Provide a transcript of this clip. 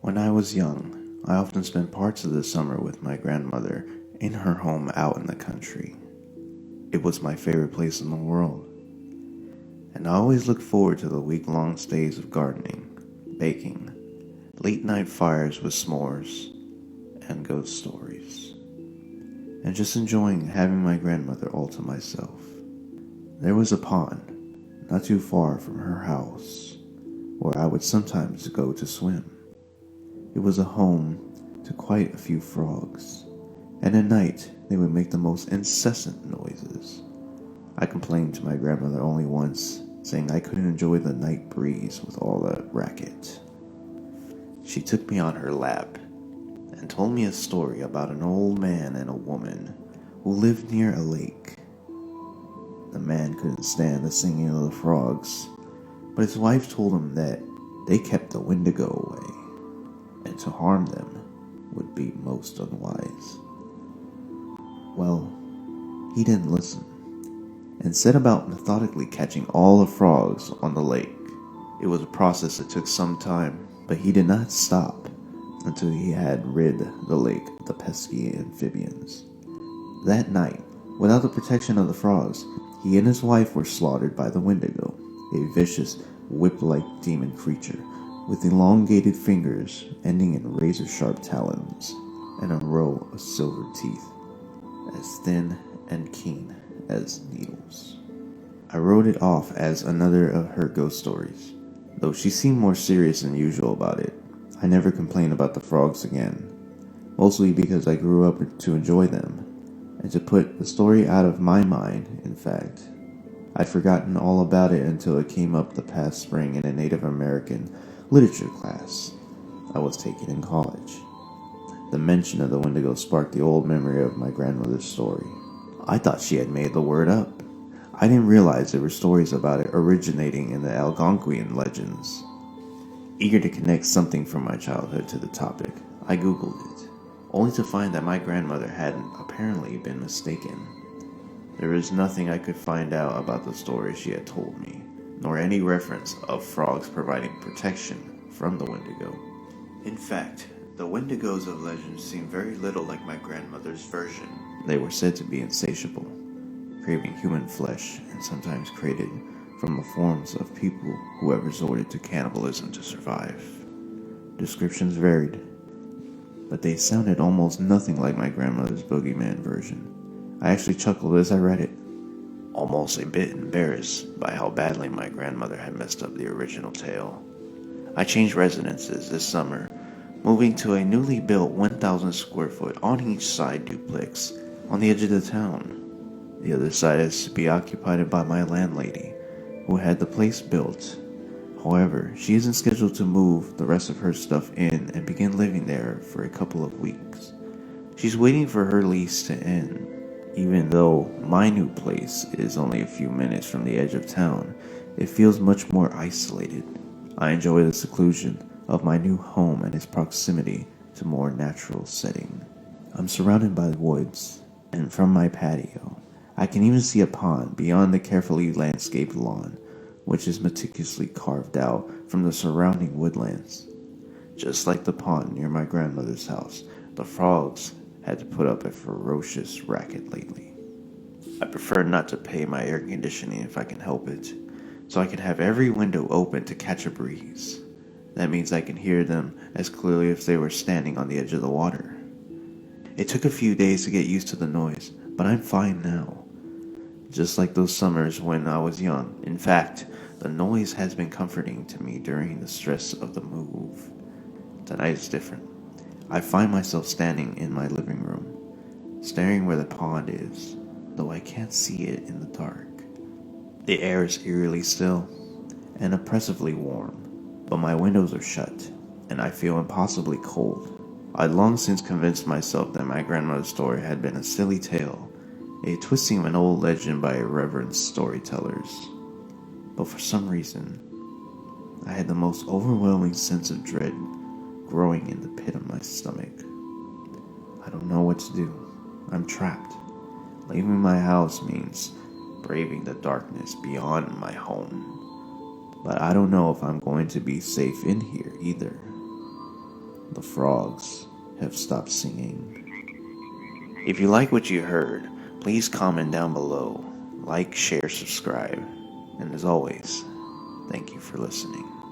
When I was young, I often spent parts of the summer with my grandmother in her home out in the country. It was my favorite place in the world, and I always looked forward to the week-long stays of gardening, baking, late-night fires with s'mores, and ghost stories, and just enjoying having my grandmother all to myself. There was a pond, not too far from her house, where I would sometimes go to swim. It was a home to quite a few frogs, and at night they would make the most incessant noises. I complained to my grandmother only once, saying I couldn't enjoy the night breeze with all the racket. She took me on her lap and told me a story about an old man and a woman who lived near a lake. The man couldn't stand the singing of the frogs, but his wife told him that they kept the Wendigo away, and to harm them would be most unwise. Well, he didn't listen, and set about methodically catching all the frogs on the lake. It was a process that took some time, but he did not stop until he had rid the lake of the pesky amphibians. That night, without the protection of the frogs, he and his wife were slaughtered by the Wendigo, a vicious, whip-like demon creature with elongated fingers ending in razor-sharp talons and a row of silver teeth, as thin and keen as needles. I wrote it off as another of her ghost stories, though she seemed more serious than usual about it. I never complained about the frogs again, mostly because I grew up to enjoy them, and to put the story out of my mind, in fact. I'd forgotten all about it until it came up the past spring in a Native American literature class I was taking in college. The mention of the Wendigo sparked the old memory of my grandmother's story. I thought she had made the word up. I didn't realize there were stories about it originating in the Algonquian legends. Eager to connect something from my childhood to the topic, I googled it, only to find that my grandmother hadn't apparently been mistaken. There was nothing I could find out about the story she had told me, nor any reference of frogs providing protection from the Wendigo. In fact, the Wendigos of legend seem very little like my grandmother's version. They were said to be insatiable, craving human flesh, and sometimes created from the forms of people who have resorted to cannibalism to survive. Descriptions varied, but they sounded almost nothing like my grandmother's boogeyman version. I actually chuckled as I read it, almost a bit embarrassed by how badly my grandmother had messed up the original tale. I changed residences this summer, moving to a newly built 1,000 square foot on each side duplex on the edge of the town. The other side is to be occupied by my landlady, who had the place built. However, she isn't scheduled to move the rest of her stuff in and begin living there for a couple of weeks. She's waiting for her lease to end. Even though my new place is only a few minutes from the edge of town, it feels much more isolated. I enjoy the seclusion of my new home and its proximity to more natural setting. I'm surrounded by woods, and from my patio, I can even see a pond beyond the carefully landscaped lawn, which is meticulously carved out from the surrounding woodlands. Just like the pond near my grandmother's house, the frogs had to put up a ferocious racket lately. I prefer not to pay my air conditioning if I can help it, so I can have every window open to catch a breeze. That means I can hear them as clearly if they were standing on the edge of the water. It took a few days to get used to the noise, but I'm fine now. Just like those summers when I was young. In fact, the noise has been comforting to me during the stress of the move. Tonight is different. I find myself standing in my living room, staring where the pond is, though I can't see it in the dark. The air is eerily still and oppressively warm, but my windows are shut, and I feel impossibly cold. I'd long since convinced myself that my grandmother's story had been a silly tale, a twisting of an old legend by irreverent storytellers. But for some reason, I had the most overwhelming sense of dread growing in the pit of my stomach. I don't know what to do. I'm trapped. Leaving my house means braving the darkness beyond my home. But I don't know if I'm going to be safe in here either. the frogs have stopped singing. If you like what you heard, please comment down below, like, share, subscribe, and as always, thank you for listening.